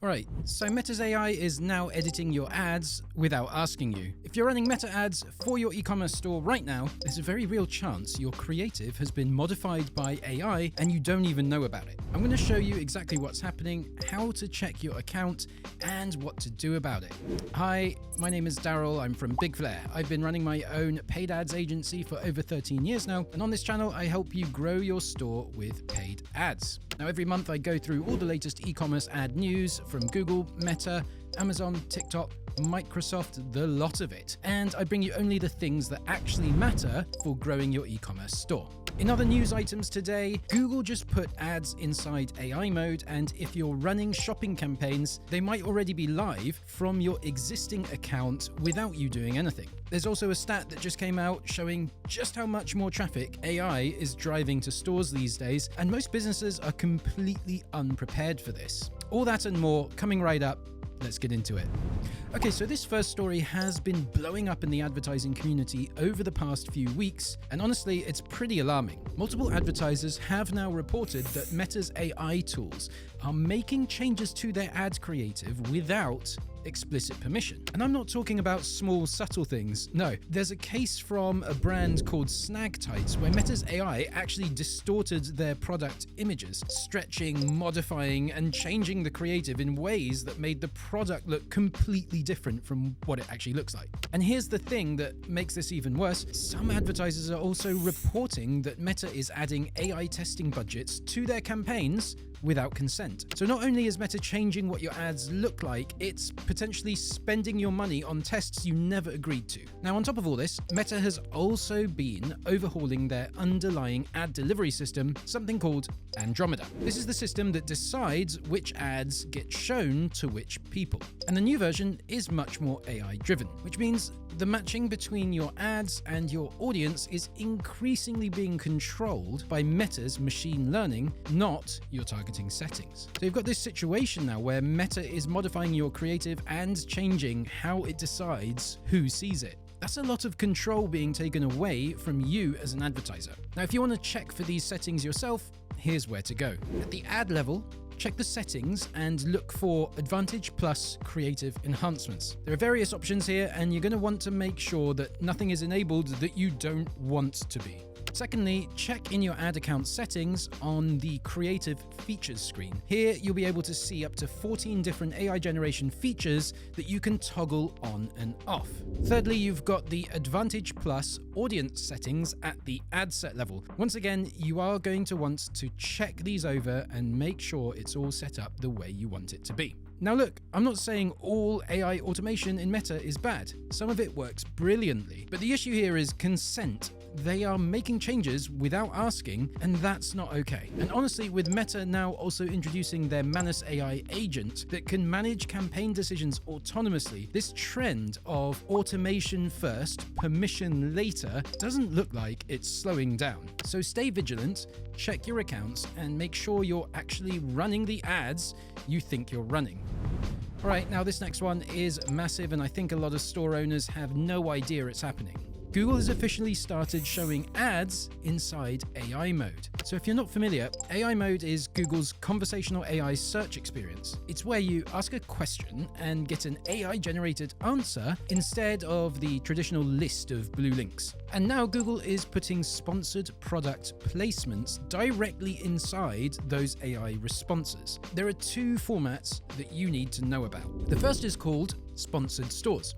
Alright, so Meta's AI is now editing your ads without asking you. If you're running Meta ads for your e-commerce store right now, there's a very real chance your creative has been modified by AI and you don't even know about it. I'm going to show you exactly what's happening, how to check your account, and what to do about it. Hi, my name is Daryl. I'm from Big Flare. I've been running my own paid ads agency for over 13 years now, and on this channel I help you grow your store with paid ads. Now every month I go through all the latest e-commerce ad news from Google, Meta, Amazon, TikTok, Microsoft, the lot of it. And I bring you only the things that actually matter for growing your e-commerce store. In other news items today, Google just put ads inside AI mode, and if you're running shopping campaigns, they might already be live from your existing account without you doing anything. There's also a stat that just came out showing just how much more traffic AI is driving to stores these days, and most businesses are completely unprepared for this. All that and more coming right up. Let's get into it. Okay, so this first story has been blowing up in the advertising community over the past few weeks, and honestly, it's pretty alarming. Multiple advertisers have now reported that Meta's AI tools are making changes to their ad creative without explicit permission. And I'm not talking about small, subtle things. No, there's a case from a brand called Snag Tights where Meta's AI actually distorted their product images, stretching, modifying, and changing the creative in ways that made the product look completely different from what it actually looks like. And here's the thing that makes this even worse. Some advertisers are also reporting that Meta is adding AI testing budgets to their campaigns without consent. So not only is Meta changing what your ads look like, it's potentially spending your money on tests you never agreed to. Now, on top of all this, Meta has also been overhauling their underlying ad delivery system, something called Andromeda. This is the system that decides which ads get shown to which people. And the new version is much more AI driven, which means the matching between your ads and your audience is increasingly being controlled by Meta's machine learning, not your targeting settings. So you've got this situation now where Meta is modifying your creative and changing how it decides who sees it. That's a lot of control being taken away from you as an advertiser. Now, if you want to check for these settings yourself, here's where to go. At the ad level, check the settings and look for Advantage Plus Creative Enhancements. There are various options here, and you're going to want to make sure that nothing is enabled that you don't want to be. Secondly, check in your ad account settings on the Creative Features screen. Here, you'll be able to see up to 14 different AI generation features that you can toggle on and off. Thirdly, you've got the Advantage Plus Audience settings at the ad set level. Once again, you are going to want to check these over and make sure it's all set up the way you want it to be. Now look, I'm not saying all AI automation in Meta is bad. Some of it works brilliantly, but the issue here is consent. They are making changes without asking, and that's not okay. And honestly, with Meta now also introducing their Manus AI agent that can manage campaign decisions autonomously, this trend of automation first, permission later doesn't look like it's slowing down. So stay vigilant, check your accounts, and make sure you're actually running the ads you think you're running. All right, now this next one is massive, and I think a lot of store owners have no idea it's happening. Google has officially started showing ads inside AI mode. So if you're not familiar, AI mode is Google's conversational AI search experience. It's where you ask a question and get an AI-generated answer instead of the traditional list of blue links. And now Google is putting sponsored product placements directly inside those AI responses. There are two formats that you need to know about. The first is called sponsored stores.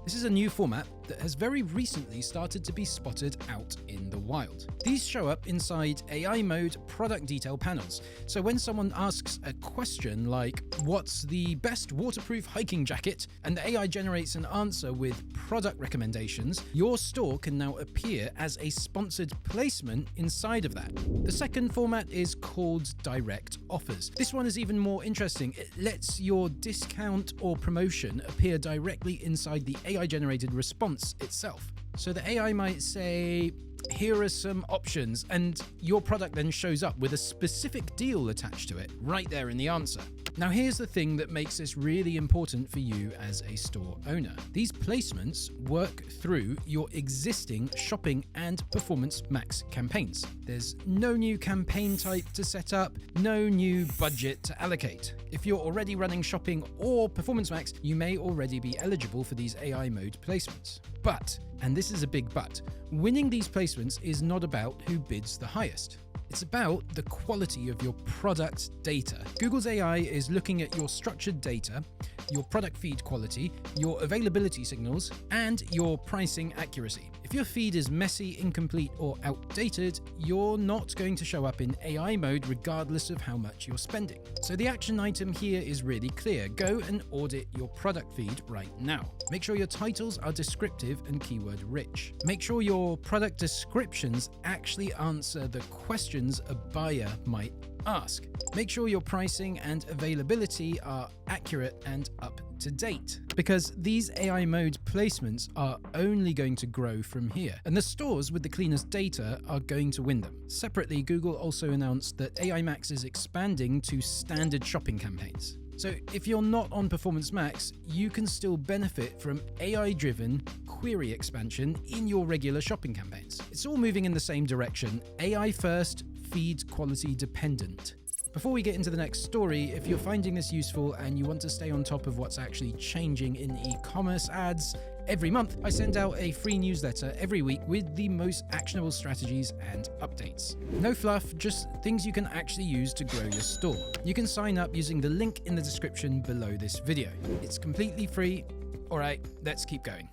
This is a new format that has very recently started to be spotted out in the wild. These show up inside AI mode product detail panels. So when someone asks a question like, "What's the best waterproof hiking jacket?" and the AI generates an answer with product recommendations, your store can now appear as a sponsored placement inside of that. The second format is called direct offers. This one is even more interesting. It lets your discount or promotion appear directly inside the AI-generated response itself. So the AI might say, Here are some options, and your product then shows up with a specific deal attached to it right there in the answer. Now here's the thing that makes this really important for you as a store owner. These placements work through your existing shopping and Performance Max campaigns. There's no new campaign type to set up, no new budget to allocate. If you're already running shopping or Performance Max, you may already be eligible for these AI mode placements. But, and this is a big but, winning these placements is not about who bids the highest. It's about the quality of your product data. Google's AI is looking at your structured data, your product feed quality, your availability signals, and your pricing accuracy. If your feed is messy, incomplete, or outdated, you're not going to show up in AI mode regardless of how much you're spending. So the action item here is really clear. Go and audit your product feed right now. Make sure your titles are descriptive and keyword rich. Make sure your product descriptions actually answer the questions a buyer might ask. Make sure your pricing and availability are accurate and up to date, because these AI mode placements are only going to grow from here, and the stores with the cleanest data are going to win them. Separately, Google also announced that AI Max is expanding to standard shopping campaigns. So if you're not on Performance Max, you can still benefit from AI-driven query expansion in your regular shopping campaigns. It's all moving in the same direction, AI first, feed quality dependent. Before we get into the next story, if you're finding this useful and you want to stay on top of what's actually changing in e-commerce ads, every month I send out a free newsletter every week with the most actionable strategies and updates. No fluff, just things you can actually use to grow your store. You can sign up using the link in the description below this video. It's completely free. All right, let's keep going.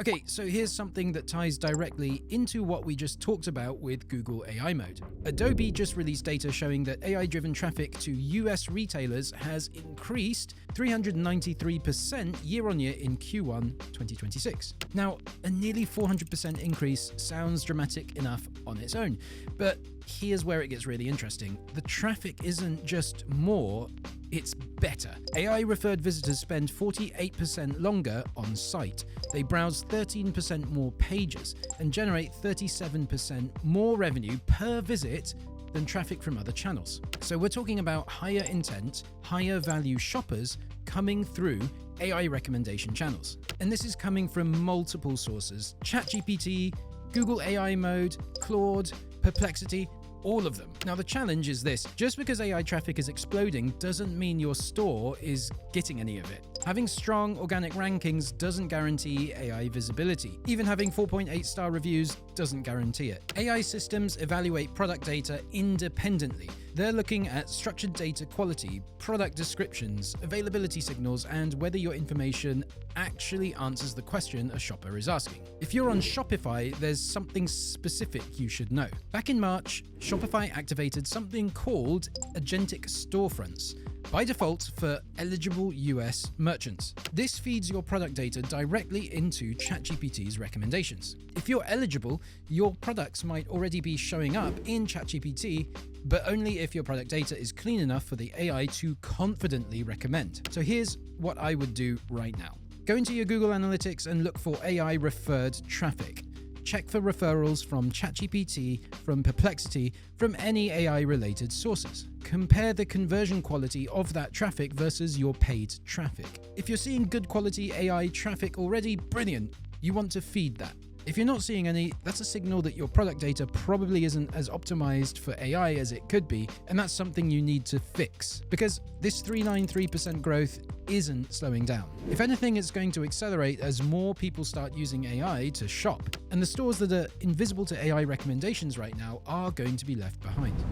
Okay, so here's something that ties directly into what we just talked about with Google AI Mode. Adobe just released data showing that AI-driven traffic to US retailers has increased 393% year-on-year in Q1 2026. Now, a nearly 400% increase sounds dramatic enough on its own, but here's where it gets really interesting. The traffic isn't just more, it's better. AI-referred visitors spend 48% longer on site. They browse 13% more pages and generate 37% more revenue per visit than traffic from other channels. So we're talking about higher intent, higher value shoppers coming through AI recommendation channels. And this is coming from multiple sources: ChatGPT, Google AI Mode, Claude, Perplexity, all of them. Now the challenge is this: just because AI traffic is exploding doesn't mean your store is getting any of it. Having strong organic rankings doesn't guarantee AI visibility. Even having 4.8 star reviews doesn't guarantee it. AI systems evaluate product data independently. They're looking at structured data quality, product descriptions, availability signals, and whether your information actually answers the question a shopper is asking. If you're on Shopify, there's something specific you should know. Back in March, Shopify activated something called agentic storefronts by default for eligible US merchants. This feeds your product data directly into ChatGPT's recommendations. If you're eligible, your products might already be showing up in ChatGPT, but only if your product data is clean enough for the AI to confidently recommend. So here's what I would do right now. Go into your Google Analytics and look for AI referred traffic. Check for referrals from ChatGPT, from Perplexity, from any AI-related sources. Compare the conversion quality of that traffic versus your paid traffic. If you're seeing good quality AI traffic already, brilliant. You want to feed that. If you're not seeing any, that's a signal that your product data probably isn't as optimized for AI as it could be, and that's something you need to fix, because this 393% growth isn't slowing down. If anything, it's going to accelerate as more people start using AI to shop, and the stores that are invisible to AI recommendations right now are going to be left behind.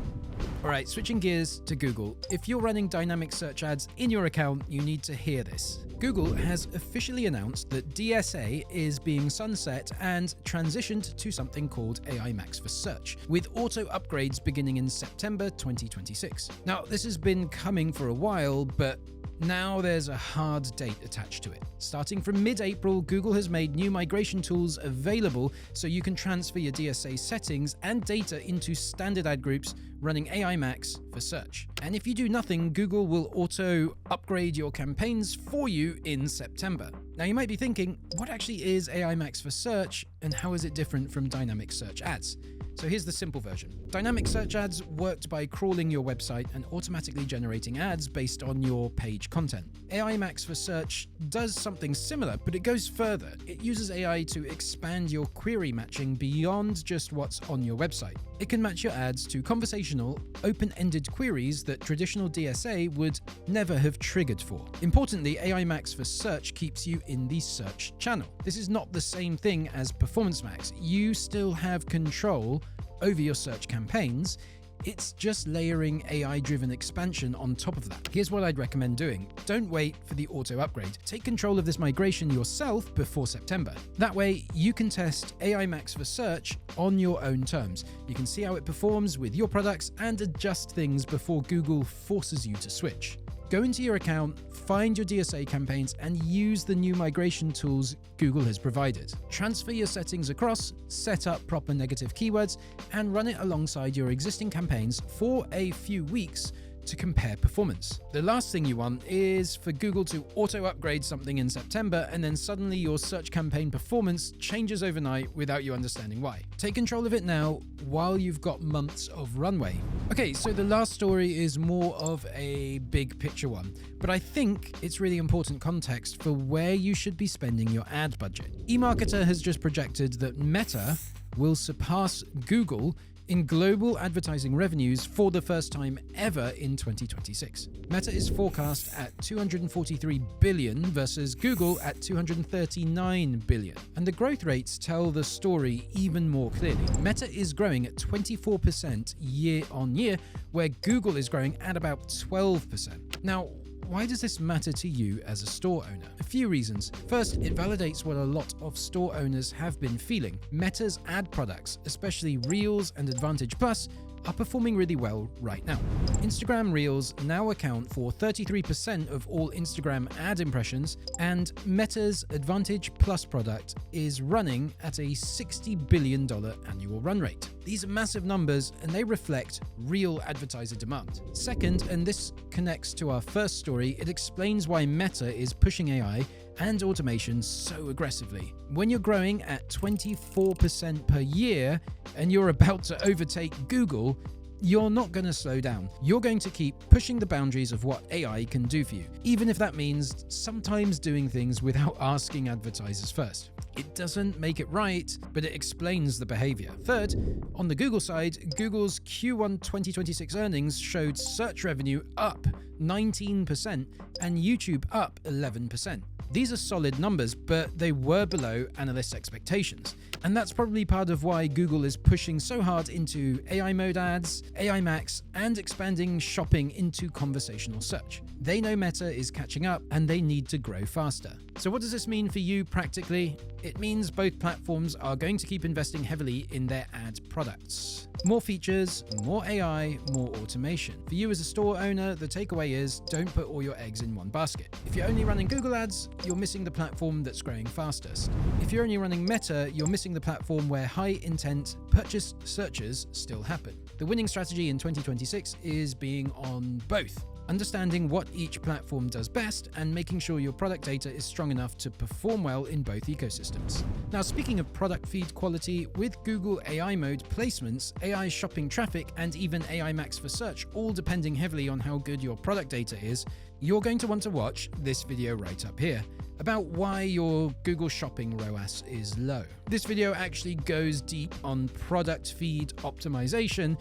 All right, switching gears to Google. If you're running dynamic search ads in your account, you need to hear this. Google has officially announced that DSA is being sunset and transitioned to something called AI Max for Search, with auto upgrades beginning in September 2026. Now, this has been coming for a while, but Now there's a hard date attached to it. Starting from mid-April, Google has made new migration tools available so you can transfer your DSA settings and data into standard ad groups running AI Max for search. And if you do nothing, Google will auto-upgrade your campaigns for you in September. Now you might be thinking, what actually is AI Max for search and how is it different from dynamic search ads? So here's the simple version. Dynamic search ads worked by crawling your website and automatically generating ads based on your page content. AI Max for search does something similar, but it goes further. It uses AI to expand your query matching beyond just what's on your website. It can match your ads to conversational, open-ended queries that traditional DSA would never have triggered for. Importantly, AI Max for search keeps you in the search channel. This is not the same thing as Performance Max. You still have control over your search campaigns. It's just layering AI-driven expansion on top of that. Here's what I'd recommend doing. Don't wait for the auto upgrade. Take control of this migration yourself before September. That way, you can test AI Max for search on your own terms. You can see how it performs with your products and adjust things before Google forces you to switch. Go into your account, find your DSA campaigns, and use the new migration tools Google has provided. Transfer your settings across, set up proper negative keywords, and run it alongside your existing campaigns for a few weeks to compare performance. The last thing you want is for Google to auto-upgrade something in September and then suddenly your search campaign performance changes overnight without you understanding why. Take control of it now while you've got months of runway. Okay, so the last story is more of a big picture one, but I think it's really important context for where you should be spending your ad budget. eMarketer has just projected that Meta will surpass Google in global advertising revenues for the first time ever in 2026. Meta is forecast at $243 billion versus Google at $239 billion. And the growth rates tell the story even more clearly. Meta is growing at 24% year on year, where Google is growing at about 12%. Now, why does this matter to you as a store owner? A few reasons. First, it validates what a lot of store owners have been feeling. Meta's ad products, especially Reels and Advantage Plus, are performing really well right now. Instagram Reels now account for 33% of all Instagram ad impressions, and Meta's Advantage Plus product is running at a $60 billion annual run rate. These are massive numbers, and they reflect real advertiser demand. Second, and this connects to our first story, it explains why Meta is pushing AI and automation so aggressively. When you're growing at 24% per year and you're about to overtake Google, you're not going to slow down. You're going to keep pushing the boundaries of what AI can do for you, even if that means sometimes doing things without asking advertisers first. It doesn't make it right, but it explains the behavior. Third, on the Google side, Google's Q1 2026 earnings showed search revenue up 19% and YouTube up 11%. These are solid numbers, but they were below analysts' expectations. And that's probably part of why Google is pushing so hard into AI mode ads, AI Max, and expanding shopping into conversational search. They know Meta is catching up and they need to grow faster. So what does this mean for you practically? It means both platforms are going to keep investing heavily in their ad products. More features, more AI, more automation. For you as a store owner, the takeaway is don't put all your eggs in one basket. If you're only running Google ads, you're missing the platform that's growing fastest. If you're only running Meta, you're missing the platform where high-intent purchase searches still happen. The winning strategy in 2026 is being on both. Understanding what each platform does best and making sure your product data is strong enough to perform well in both ecosystems. Now, speaking of product feed quality, with Google AI mode placements, AI shopping traffic, and even AI Max for search, all depending heavily on how good your product data is, you're going to want to watch this video right up here about why your Google Shopping ROAS is low. This video actually goes deep on product feed optimization,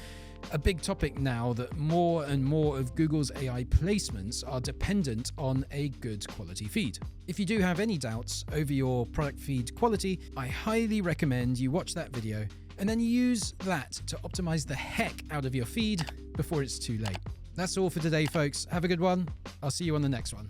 a big topic now that more and more of Google's AI placements are dependent on a good quality feed. If you do have any doubts over your product feed quality, I highly recommend you watch that video and then use that to optimize the heck out of your feed before it's too late. That's all for today, folks. Have a good one. I'll see you on the next one.